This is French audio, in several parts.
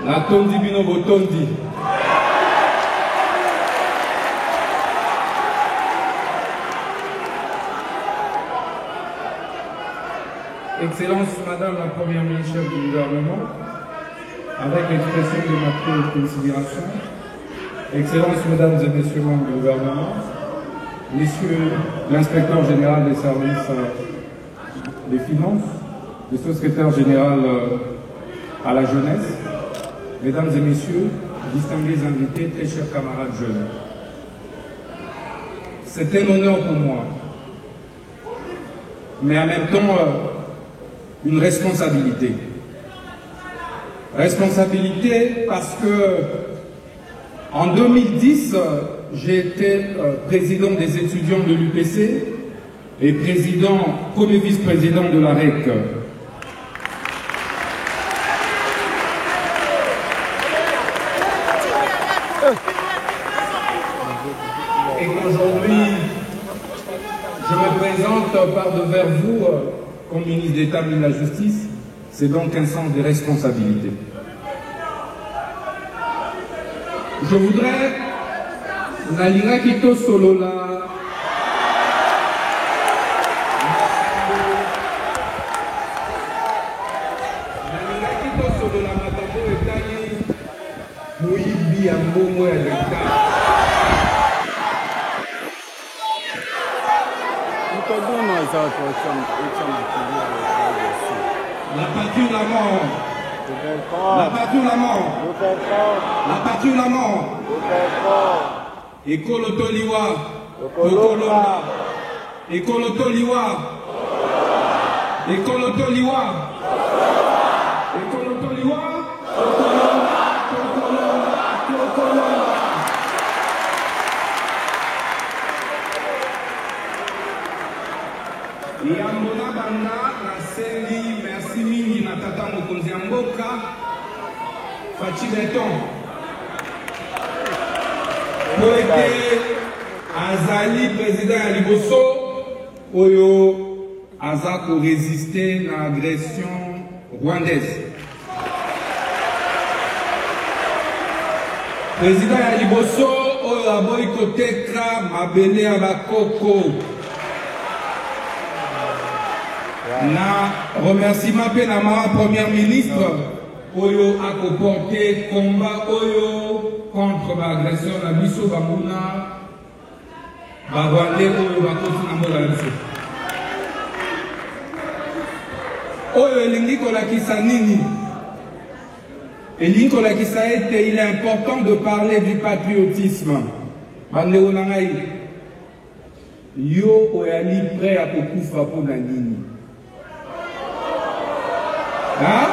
Natondi bino botondi. Excellence Madame la Première ministre du gouvernement, avec l'expression de ma considération, Excellences Mesdames et Messieurs membres du gouvernement, Messieurs l'inspecteur général des services des finances, le secrétaire général à la jeunesse, Mesdames et Messieurs, distingués invités, très chers camarades jeunes. C'est un honneur pour moi, mais en même temps une responsabilité. Responsabilité parce que en 2010, j'ai été président des étudiants de l'UPC et premier vice-président de la REC. Et qu'aujourd'hui, je me présente par devers vous comme ministre d'État, ministre de la Justice, c'est donc un sens de responsabilité. Je voudrais, Nalira Kito Solola, Nalira Kito Solola Matabo Etani, Moïbi Ambomo et l'État. La patrie ou la mort. La patrie ou la mort. La patrie ou la mort. Ekolo Toliwa. Tokolonga. Ekolo Toliwa. Ekolo Toliwa. Ekolo Toliwa. Tokolonga. Tokolonga. Tokolonga. Yambona banda na sendi merci mingi na tata mokonzi ya mboka Fachi Beton poete azali président ya liboso oyo aza ko résister na agression rwandaise. Président ya liboso oyo aboyi koteka mabele ya bakoko. Na remerciement pe na ma première ministre oyo a porté combat oyo contre l'agression na biso bamuna bagwande oyo bakoti na mboka biso oyo elingi kolakisa nini elingi kolakisa ete il est important de parler du patriotisme bandeko na ngai yo oyali prêt à kokufa mpo na nini. Hein?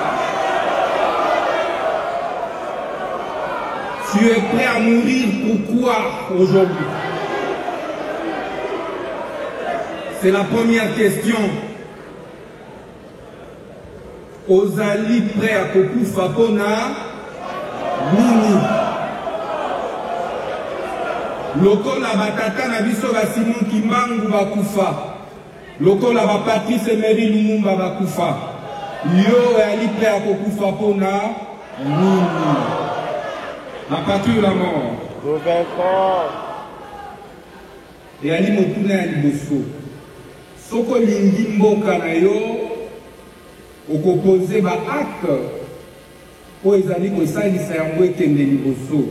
Tu es prêt à mourir pourquoi aujourd'hui? C'est la première question. Ozali prêt à kokufa pona nini? Lokola batata na biso ba Simon Kimbangu bakufa. Lokola ba Patrice Emery Lumumba bakufa. Yo ali prêt à kokufa pona nini? La patrie ou la mort? Et ali motuna ya liboso. Soko lingi mboka na yo okopose ba acte po ezali kosalisa yango ekende liboso.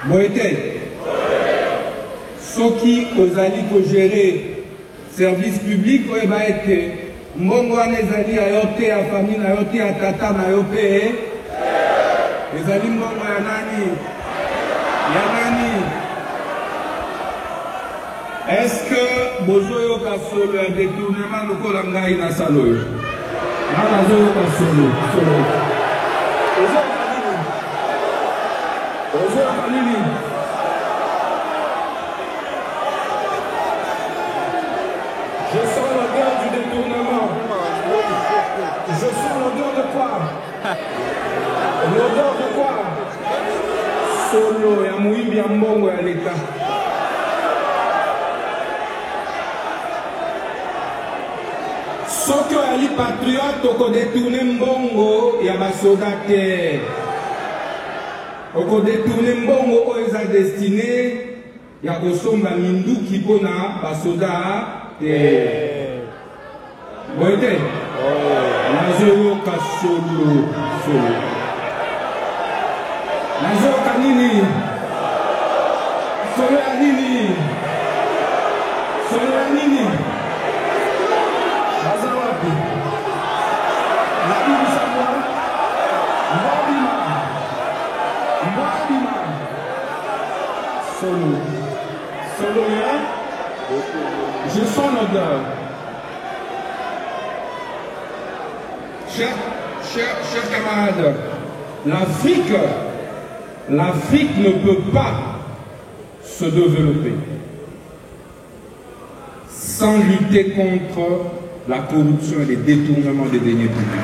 Moete soki ozali ko gérer service public oyo ba ete mbongo wana ezali ya yo te ya famille na yo te ya tata na yo pe ezali mbongo ya nani? Ya nani? Est-ce que bozoyoka solo ya détournement lokola ngai na salo oyo? Nga nazoyoka solo. Ozoyoka nini? Je sens l'odeur du détournement. Je sens l'odeur de quoi? L'odeur de quoi? Solo ya muimbi ya mbongo ya l'État. Soki ali patriote oko détourner mbongo ya basoda te. Oko détourner mbongo oyo eza destiné ya kosomba minduki mpona basoda te. Boye te? Nazoyoka solo. Nazoyoka nini? Solo ya nini? Solo ya nini? Baza wapi? Nabibisa mwa? Mbwabima. Solo. Solo ya? Je sens l'odeur. Chers camarades, l'Afrique ne peut pas se développer sans lutter contre la corruption et les détournements des deniers publics.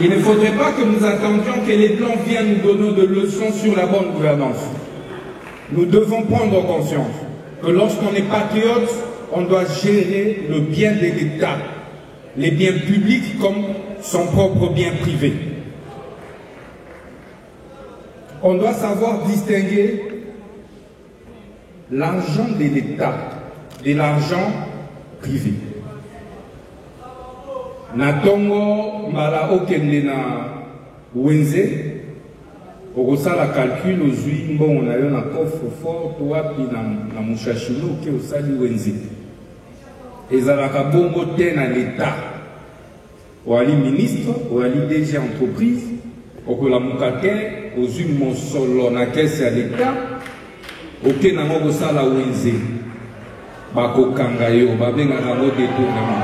Il ne faudrait pas que nous attendions que les Blancs viennent nous donner des leçons sur la bonne gouvernance. Nous devons prendre conscience que lorsqu'on est patriote, on doit gérer le bien de l'État, les biens publics comme son propre bien privé. On doit savoir distinguer l'argent de l'État de l'argent privé. Natongo mbala okende na wenze okosala calcul ozwi mbongo na yo na coffre fort to wapi na mushashino ke osali wenze ezalaka bongo te na l'État. Oali ministre oali DG entreprise okolamuka te ozwi mosolo na kese ya l'État oke nango kosala wenze bakokanga yo babengaka yango détournement.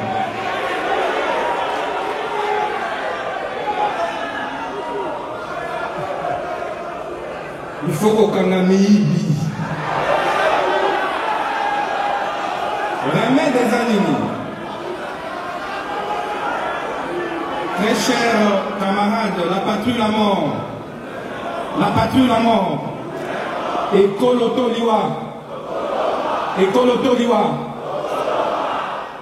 Il faut qu'on miibi. Remets des animaux. Très chers camarades, la patrie la mort. La patrie la mort. Ekoloto liwa. Ekoloto liwa.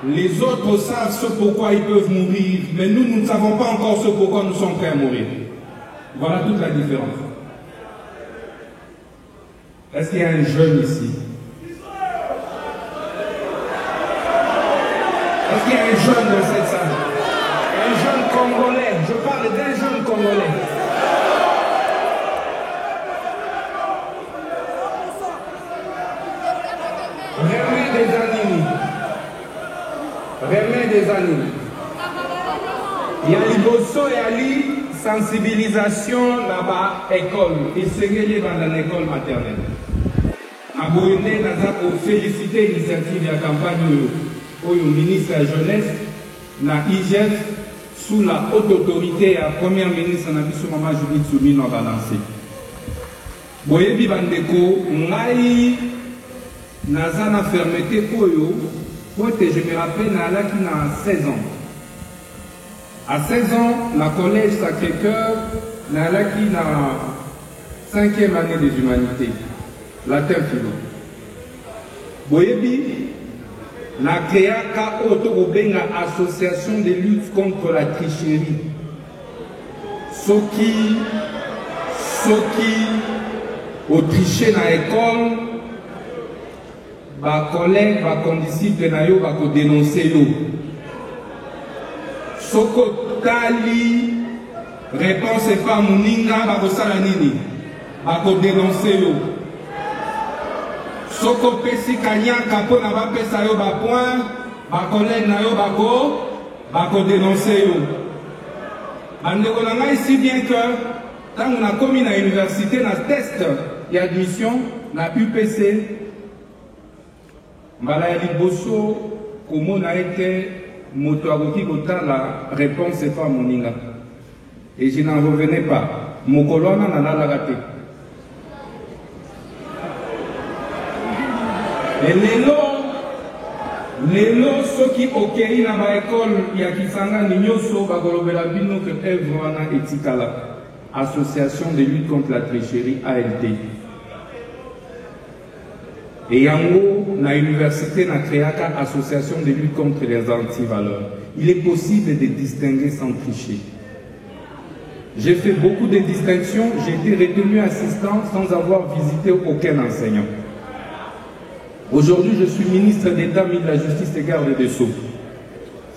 Les autres savent ce pourquoi ils peuvent mourir, mais nous ne savons pas encore ce pourquoi nous sommes prêts à mourir. Voilà toute la différence. Est-ce qu'il y a un jeune ici? Est-ce qu'il y a un jeune dans cette salle? Un jeune Congolais. Je parle d'un jeune Congolais. Remets des animaux. Remets des animaux. Il y a l'Ibosso et Ali, sensibilisation dans l'école. Il s'est dans l'école maternelle. Aboyene naza pour féliciter l'initiative de la campagne au ministre de la Jeunesse, na IGF, sous la haute autorité à la première ministre Nabiso Mama Judith Soumino a lancé. Boyebi Bandeko, ngai naza na fermeté oyo, pote je me rappelle na qui na 16 ans. À 16 ans, na collège Sacré-Cœur, na qui na 5e année des humanités. Latin philo. Boyebi, la créaka autorobenga association de lutte contre la tricherie. Soki, au tricher dans l'école, ba collègue, ba condisciple na yo, ba ko dénoncer yo. Soko tali, réponse est pas moninga, ba ko sala nini, ba ko dénoncer yo. Soko pesi kanyaka po na ba pesa yo ba point, ba collègue na yo ba ko dénoncer yo. Bandeko na ngai si bien que quand on a commis na université na test d'admission na UPC, mbala ya liboso komona ete moto akoki kotala réponse est pas moninga. Et je n'en revenais pas. Mokolo wana nalalaka te. Et lelo soki okei na ba école ya Kisangani nyoso bakolobela bino que œuvre wana etikala. Association de lutte contre la tricherie ALT. Et yango, na université, na créaka association de lutte contre les antivaleurs. Il est possible de distinguer sans tricher. J'ai fait beaucoup de distinctions, j'ai été retenu assistant sans avoir visité aucun enseignant. Aujourd'hui, je suis ministre d'État, ministre de la Justice et garde des Sceaux,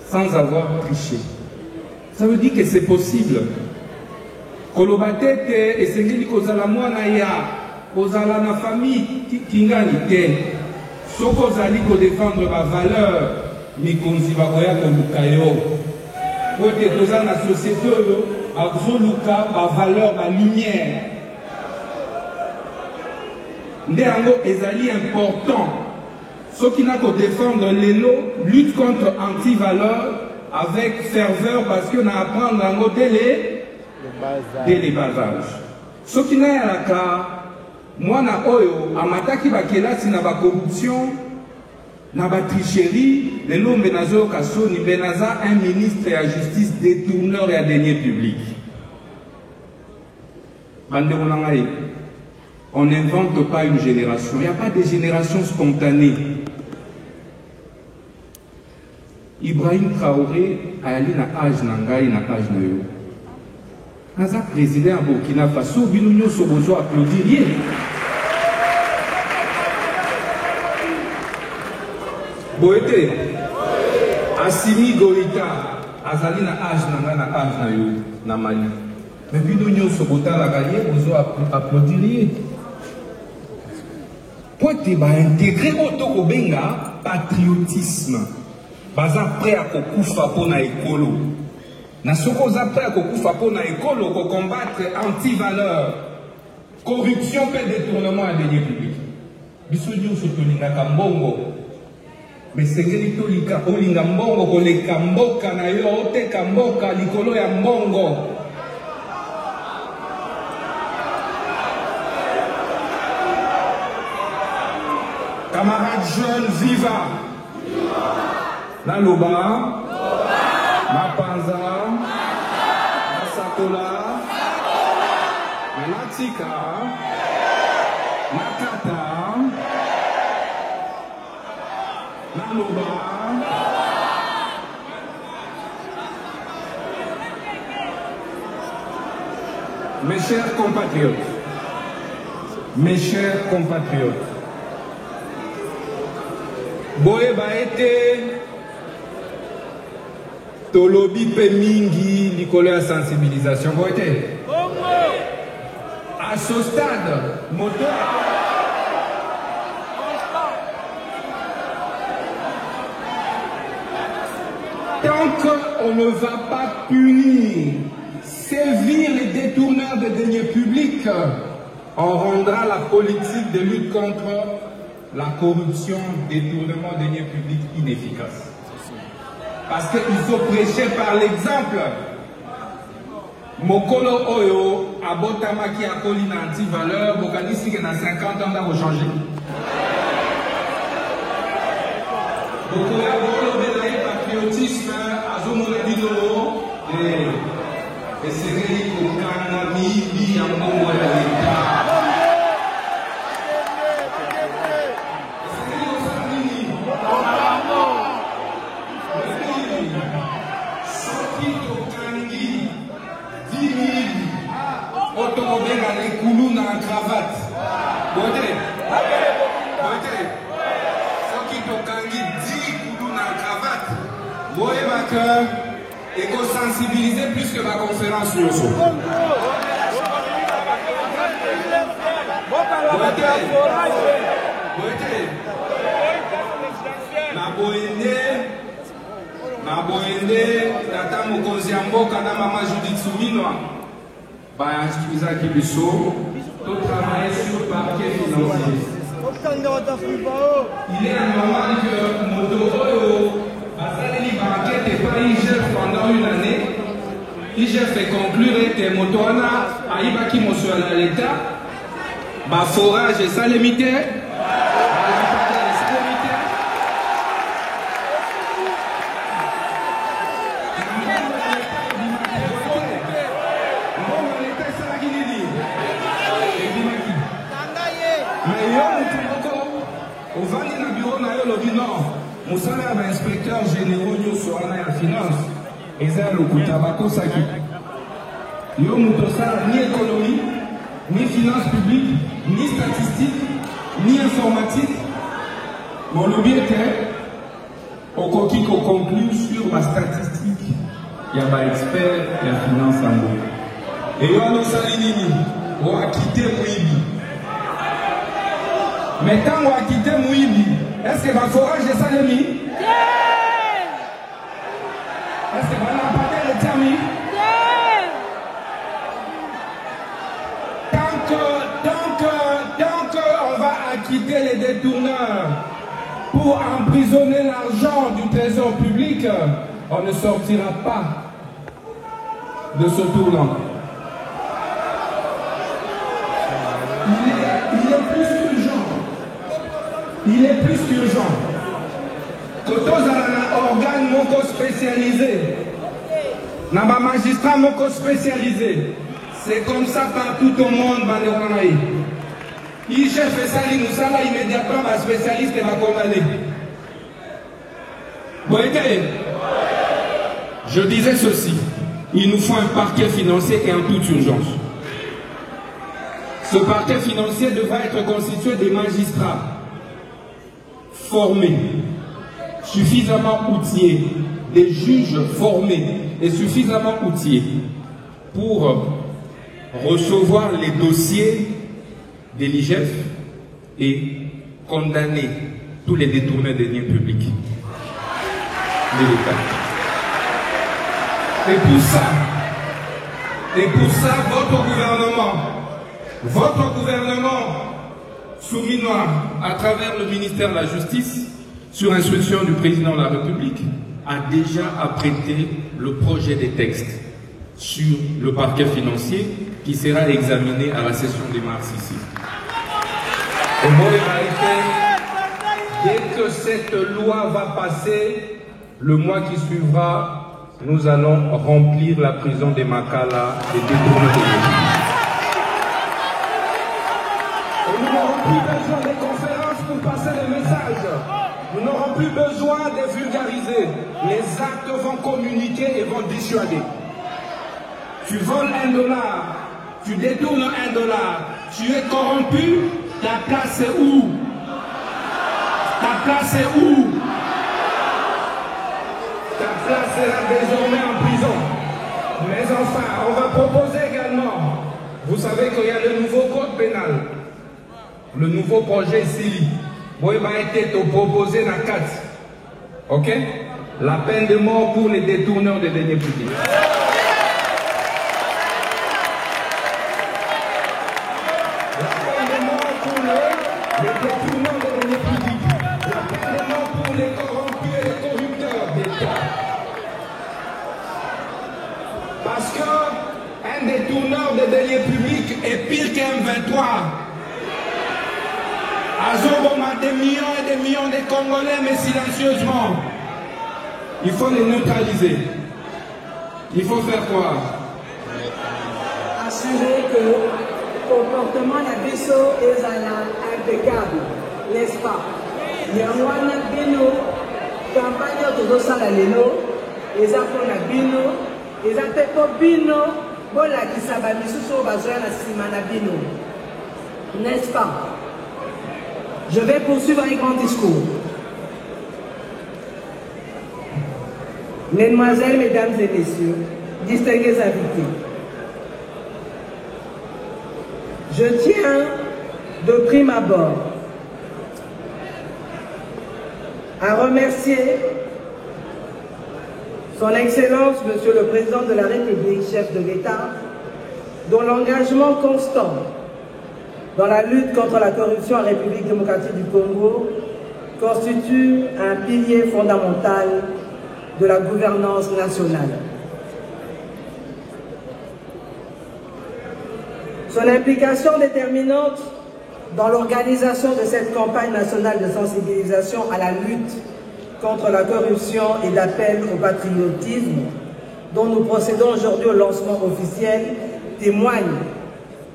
sans avoir triché. Ça veut dire que c'est possible. Kolobate te esengeli kozala mwana ya kozala na famille kingani te. Soko zali ko défendre ma valeur mikonzi bakoya koluka yo. Kote toza na société oyo azoluka ba valeur ba lumière. Nde yango ezali important. Soki na ko défendre lelo lutte contre anti-valeur avec ferveur parce que na apprendre yango dès les bas âges. Ce qui n'a pas cas, moi na oyo amataki bakelasi na ba corruption, na ba tricherie, les lots benazo kaso ni benaza un ministre de la justice détourneur et à deniers publics. On n'invente pas une génération, il n'y a pas de génération spontanée. Ibrahim Traoré a allé na âge nangai na âge na yo. Naza président à Burkina Faso, Bilunyo Sobozo applaudir. Boete, Assimi Goïta, Azali na âge na yo, na Mali. Mais Bilunyo Sobota la gagné, Bozo applaudir. Poete ba intégrer Otoko Benga, patriotisme. Baza prêt à kokufa po na ekolo. Na soko za prêt à kokufa po na ekolo ko combattre anti-valeur, corruption et détournement à deniers publics. Biso nyonso tolingaka mbongo. Mais sengeli tolika olinga mbongo koleka mboka na yo oteka mboka likolo ya mbongo. Camarades jeunes, viva! Naloba, Mapanza, Masakola, Natika, Nakata, Naloba. Mes chers compatriotes, Boé Baete, Tolobi Pemingi, Nicolas sensibilisation. Boété. À ce stade, moteur. Tant qu'on ne va pas punir, sévir les détourneurs de deniers publics, on rendra la politique de lutte contre la corruption, détournement de deniers publics inefficace. Parce qu'il faut prêcher par l'exemple. Mokolo Oyo, Abotamaki Akoli na anti-valeur, Bokadisi que dans 50 ans, va changer. Bokolo Benaï patriotisme, Azomona Bidolo, et c'est Kokanami, Biambo, l'État. Les coulous dans la cravate. Boté. Ceux qui t'ont gagné 10 coulous dans la cravate. Boé Bakar, et qu'on sensibilise plus que ma conférence sur ça. Na boende, tata mokonzi ya mboka na mama Judith Souminwa. Il est anormal que Moto banquette et pas IGF pendant une année. IGF fait conclure que Motoana a Ibaki Mosuala l'État. Forage et ça limité. lobby non. Moussala va inspecteur généraux sur la finance. Et ça, le coup tabaco, ça qui. Yo, Moutosala, ni économie, ni finance publique, ni statistique, ni informatique. Mon lobby était au coquille qu'on conclut sur la statistique. Il y a un expert, il y a finance en gros. Et yo, nous salinini, on a quitté Mouibi. Mais quand on a quitté Mouibi, est-ce que va forage de Salemi? Est-ce que va l'appareil de Tiami? Tant qu'on va acquitter les détourneurs pour emprisonner l'argent du trésor public, on ne sortira pas de ce tournant. Il est plus qu'urgent. Il est plus qu'urgent. Quand on a un organe moko spécialisé, un magistrat moko spécialisé, c'est comme ça partout au monde. Il chef et sali nous ça là immédiatement un spécialiste va condamner. Bon, je disais ceci, il nous faut un parquet financier et en toute urgence. Ce parquet financier devra être constitué des magistrats formés, suffisamment outillés, des juges formés et suffisamment outillés pour recevoir les dossiers de l'IGF et condamner tous les détourneurs des biens publics de l'État. Et pour ça, votre gouvernement, souverain à travers le ministère de la Justice, sur instruction du président de la République, a déjà apprêté le projet des textes sur le parquet financier qui sera examiné à la session de mars ici. Et bon, dès que cette loi va passer, le mois qui suivra, nous allons remplir la prison de Makala des détourneurs de l'église. Et nous n'aurons plus besoin de conférences pour passer les messages. Nous n'aurons plus besoin de vulgariser. Les actes vont communiquer et vont dissuader. Tu voles $1, tu détournes $1, tu es corrompu, ta place est où? Ta place est où? Ta place sera désormais en prison. Mais enfin, on va proposer également, vous savez qu'il y a le nouveau code pénal, le nouveau projet SILI. Bon, il va être proposé dans 4. Ok? La peine de mort pour les détourneurs des deniers publics. Parce qu'un détourneur de deniers publics est pire qu'un 23. Azoboma des millions et des millions de Congolais, mais silencieusement. Il faut les neutraliser. Il faut faire quoi? Assurer que le comportement de Bisso est impeccable, n'est-ce pas? Il y a un campagne de Rosalaleno, les affaires de Bino, les affaires de Bino, voilà qui s'abat sur la Simana Bino. N'est-ce pas? Je vais poursuivre un grand discours. Mesdemoiselles, mesdames et messieurs, distingués invités, je tiens de prime abord à remercier Son Excellence, Monsieur le Président de la République, chef de l'État, dont l'engagement constant dans la lutte contre la corruption en République démocratique du Congo constitue un pilier fondamental de la gouvernance nationale. Son implication déterminante dans l'organisation de cette campagne nationale de sensibilisation à la lutte contre la corruption et d'appel au patriotisme, dont nous procédons aujourd'hui au lancement officiel, témoigne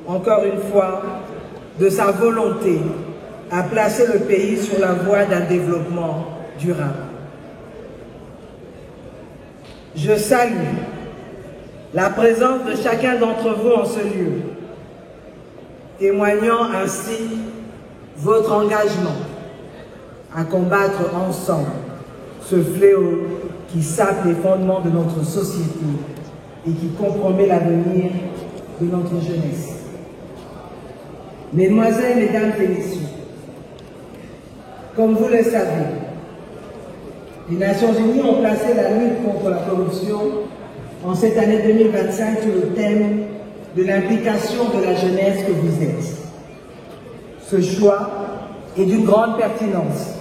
encore une fois de sa volonté à placer le pays sur la voie d'un développement durable. Je salue la présence de chacun d'entre vous en ce lieu, témoignant ainsi votre engagement à combattre ensemble ce fléau qui sape les fondements de notre société et qui compromet l'avenir de notre jeunesse. Mesdemoiselles, Mesdames et Messieurs, comme vous le savez, les Nations Unies ont placé la lutte contre la corruption en cette année 2025 sur le thème de l'implication de la jeunesse que vous êtes. Ce choix est d'une grande pertinence,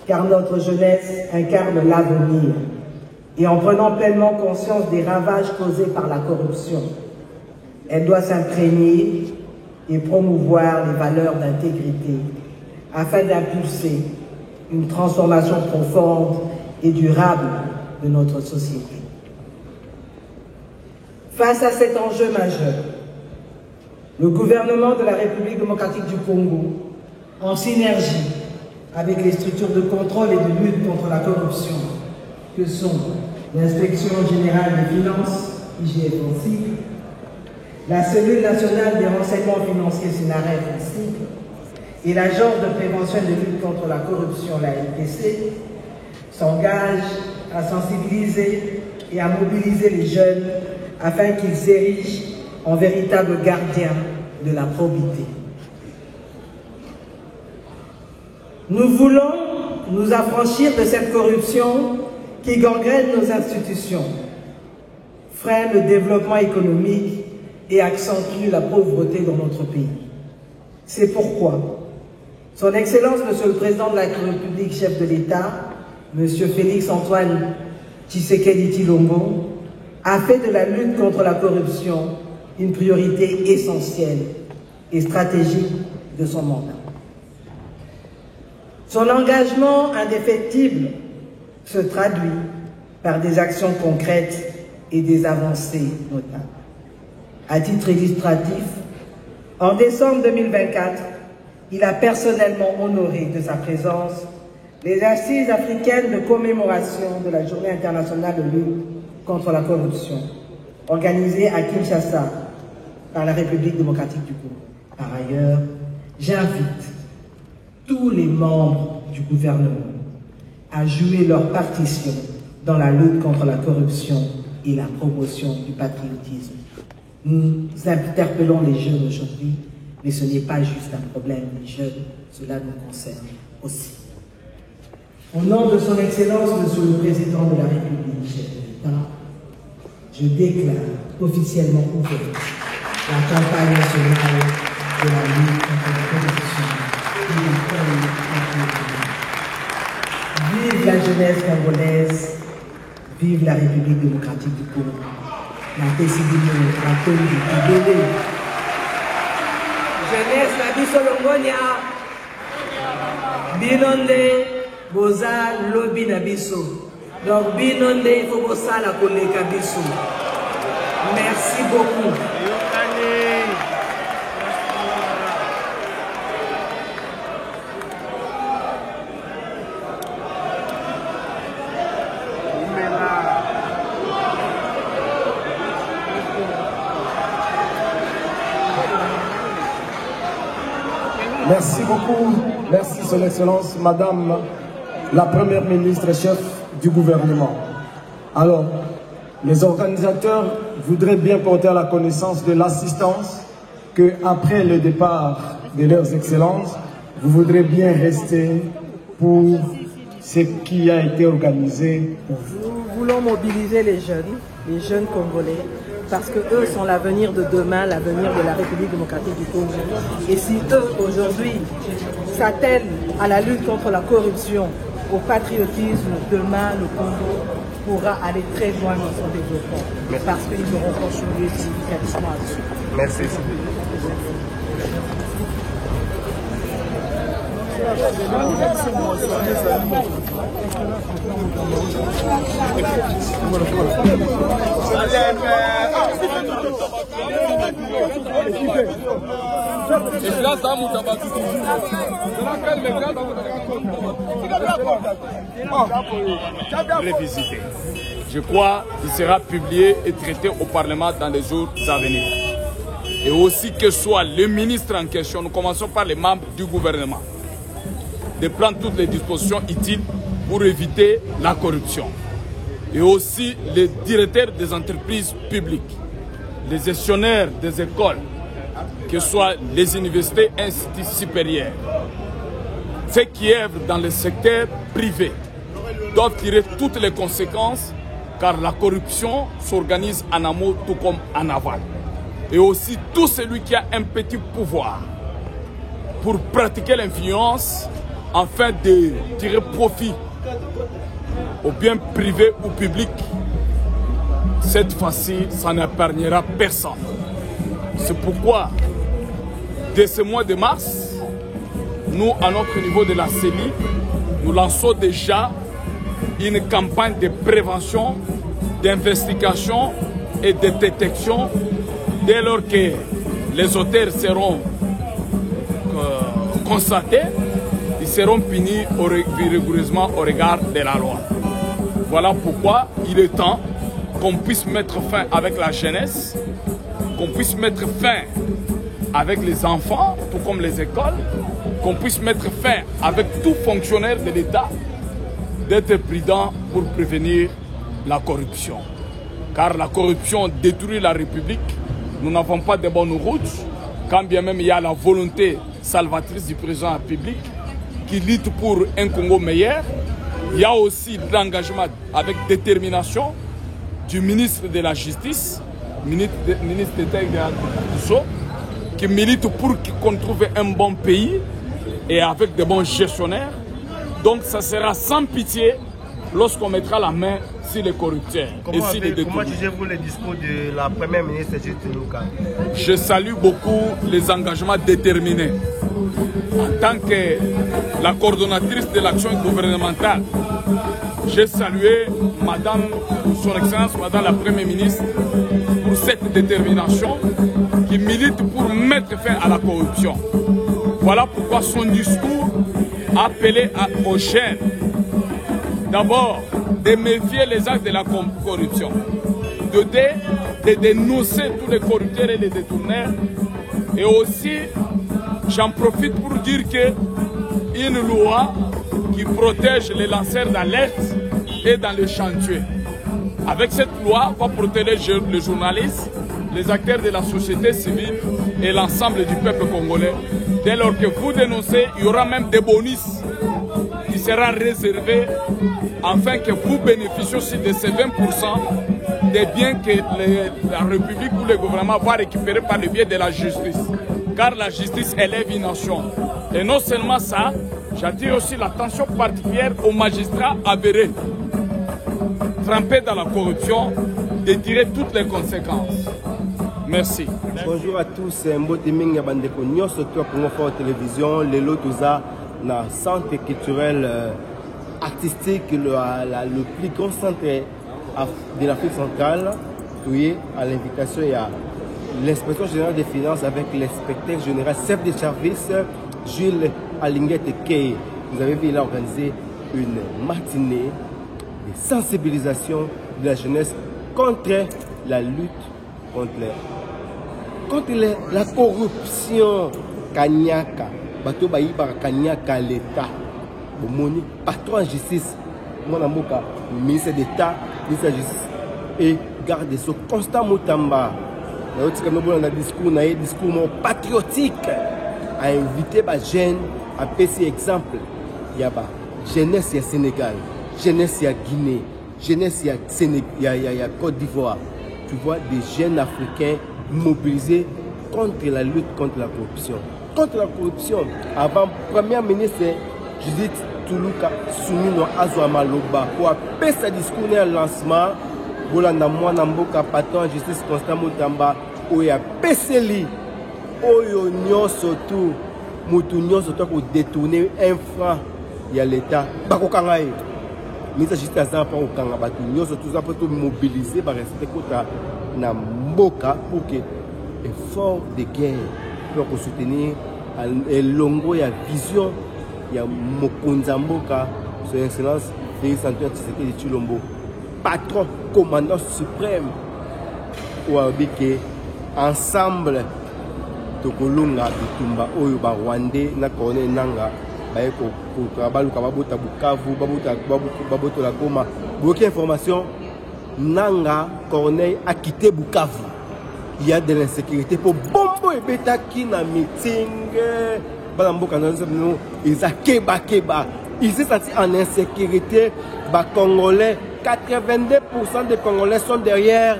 car notre jeunesse incarne l'avenir. Et en prenant pleinement conscience des ravages causés par la corruption, elle doit s'imprégner et promouvoir les valeurs d'intégrité afin d'impulser une transformation profonde et durable de notre société. Face à cet enjeu majeur, le gouvernement de la République démocratique du Congo, en synergie avec les structures de contrôle et de lutte contre la corruption, que sont l'Inspection générale des finances, IGF aussi, la Cellule nationale des renseignements financiers, SENAREF aussi, et l'Agence de prévention et de lutte contre la corruption, la LPC, s'engagent à sensibiliser et à mobiliser les jeunes afin qu'ils s'érigent en véritables gardiens de la probité. Nous voulons nous affranchir de cette corruption qui gangrène nos institutions, freine le développement économique et accentue la pauvreté dans notre pays. C'est pourquoi Son Excellence, Monsieur le Président de la République, chef de l'État, Monsieur Félix-Antoine Tshisekedi Tshilombo, a fait de la lutte contre la corruption une priorité essentielle et stratégique de son mandat. Son engagement indéfectible se traduit par des actions concrètes et des avancées notables. À titre illustratif, en décembre 2024, il a personnellement honoré de sa présence les assises africaines de commémoration de la Journée internationale de lutte contre la corruption, organisée à Kinshasa par la République démocratique du Congo. Par ailleurs, j'invite tous les membres du gouvernement à jouer leur partition dans la lutte contre la corruption et la promotion du patriotisme. Nous interpellons les jeunes aujourd'hui, mais ce n'est pas juste un problème des jeunes, cela nous concerne aussi. Au nom de son Excellence, Monsieur le Président de la République, chef de l'État, je déclare officiellement ouverte la campagne nationale de la lutte contre la corruption et la patriotisme. Vive la jeunesse congolaise, vive la République démocratique du Congo. La décision, la politique, jeunesse, la biso longonia, binonde, boza, lobby na biso. Donc, binonde, il faut bossa la koleka biso. Merci beaucoup. Merci beaucoup. Merci, Son Excellence, Madame la Première ministre chef du gouvernement. Alors, les organisateurs voudraient bien porter à la connaissance de l'assistance que, après le départ de leurs excellences, vous voudrez bien rester pour ce qui a été organisé pour vous. Nous voulons mobiliser les jeunes Congolais, parce que eux sont l'avenir de demain, l'avenir de la République démocratique du Congo. Et si eux, aujourd'hui, s'attellent à la lutte contre la corruption, au patriotisme, demain, le Congo pourra aller très loin dans son développement. Parce qu'ils auront contribué significativement à dessus. Merci. Allez, Révisité. Je crois qu'il sera publié et traité au Parlement dans les jours à venir. Et aussi que soit le ministre en question, nous commençons par les membres du gouvernement, de prendre toutes les dispositions utiles pour éviter la corruption. Et aussi les directeurs des entreprises publiques, les gestionnaires des écoles, que ce soit les universités et instituts supérieurs, ceux qui œuvrent dans le secteur privé doivent tirer toutes les conséquences car la corruption s'organise en amont tout comme en aval. Et aussi tout celui qui a un petit pouvoir pour pratiquer l'influence afin de tirer profit au bien privé ou public, cette fois-ci, ça n'épargnera personne. C'est pourquoi, dès ce mois de mars, nous, à notre niveau de la CENI, nous lançons déjà une campagne de prévention, d'investigation et de détection dès lors que les auteurs seront constatés, ils seront punis rigoureusement au regard de la loi. Voilà pourquoi il est temps qu'on puisse mettre fin avec la jeunesse, qu'on puisse mettre fin avec les enfants, tout comme les écoles, qu'on puisse mettre fin avec tout fonctionnaire de l'État, d'être prudent pour prévenir la corruption. Car la corruption détruit la République. Nous n'avons pas de bonnes routes, quand bien même il y a la volonté salvatrice du président de la République qui lutte pour un Congo meilleur. Il y a aussi l'engagement avec détermination du ministre de la Justice, ministre d'État qui milite pour qu'on trouve un bon pays et avec de bons gestionnaires. Donc ça sera sans pitié lorsqu'on mettra la main sur les corrupteurs. Comment jugez-vous le discours de la première ministre Judith Tuluka? Je salue beaucoup les engagements déterminés. En tant que la coordonnatrice de l'action gouvernementale, j'ai salué Madame, Son Excellence, Madame la Première ministre, pour cette détermination qui milite pour mettre fin à la corruption. Voilà pourquoi son discours a appelé aux jeunes, d'abord, de méfier les actes de la corruption, de dénoncer tous les corrupteurs et les détourneurs, et aussi, j'en profite pour dire qu'une loi qui protège les lanceurs d'alerte est dans le chantier. Avec cette loi, on va protéger les journalistes, les acteurs de la société civile et l'ensemble du peuple congolais. Dès lors que vous dénoncez, il y aura même des bonus qui sera réservé afin que vous bénéficiez aussi de ces 20% des biens que la République ou le gouvernement va récupérer par le biais de la justice. Car la justice élève une nation. Et non seulement ça, j'attire aussi l'attention particulière aux magistrats avérés, trempés dans la corruption, de tirer toutes les conséquences. Merci. Bonjour à tous, Mboteming Bandeko Nyos, toi Congo Fort Télévision, Lelo Touza, dans le centre culturel artistique, le plus grand centre de l'Afrique centrale, qui est à l'invitation de l'inspection générale des finances avec l'inspecteur général chef de service, Jules Alinguette Keye. Vous avez vu, il a organisé une matinée de sensibilisation de la jeunesse contre la lutte contre la corruption. Kanyaka, bato baïba Kanyaka l'État, bomoni patron en justice, mon amoka, ministre d'État, ministre de la Justice et garde des Sceaux, Constant Mutamba. Dans un discours patriotique, à inviter les jeunes à passer exemple. Il y a jeunesse il y a Sénégal, jeunesse il y a Guinée, jeunesse il y a Côte d'Ivoire. Tu vois des jeunes africains mobilisés contre la lutte contre la corruption. Contre la corruption, avant Première ministre Judith Tuluka Soumino Azwa Maloba pour appeler sa discours à lancement. Bolanda mwana mboka patron justice Constant Mutamba oya peseli oyo nyonso tu mutu nyonso to ko détourner un franc ya l'État bakokanga ye ministre justice azan pa okanga batu nyonso tu za poto mobiliser ba respect kota na mboka pour que effort de guerre pour soutenir et longo ya vision ya Mokonzamboka son excellence Félix Antoine Tshisekedi Tshilombo, patron commandant suprême ou abike ensemble tokolonga bitumba oyo ba Rwandais na Corneille Nanga baye ko baluka babota Bukavu babota la Goma. Beaucoup information Nanga Corneille a quitté Bukavu. Il y a de l'insécurité pour bombo et betaki na meeting balamboka na nous ils a keba ils se sentent en insécurité. Ba Congolais, 82% des Congolais sont derrière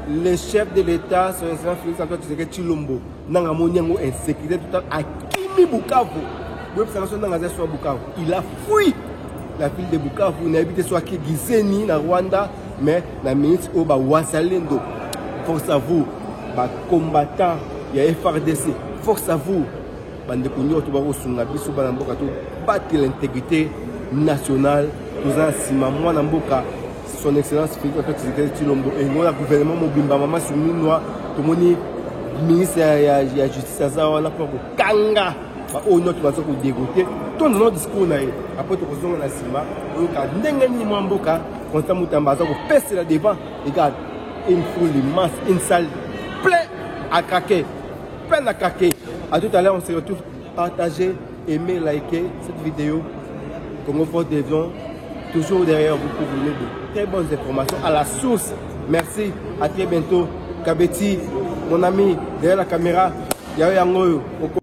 le chef de l'État, son excellence Félix Antoine Tshisekedi Tshilombo. Nanga moniango insécurité total à Kimi Bukavu. Il a fui la ville de Bukavu. Il a habité soit qui Gizeni na Rwanda, mais la ministre Oba Wasalendo. Force à vous, bah combattant, il y a FRDC. Force à vous, bande konyo to ba osunga biso ba mboka to battre l'intégrité nationale. Nous avons sima mwana mboka son excellence Félix Antoine Tshisekedi Tshilombo et le gouvernement mobimba mama suminwa to moni ministre ya justice azawa na pour kanga ba o notre bazo ko dégoter ton notre discours na après to kozonga na sima o ka ndenge ni mboka constant mutamba za ko pèse là devant. Regarde, une foule immense, une salle pleine à craquer, pleine à craquer. À tout à l'heure, on se retrouve. Partagez, aimez, likez cette vidéo. Congo Force Déviant, toujours derrière vous pour vous donner de très bonnes informations à la source. Merci, à très bientôt. Kabeti, mon ami, derrière la caméra, Yao Yango.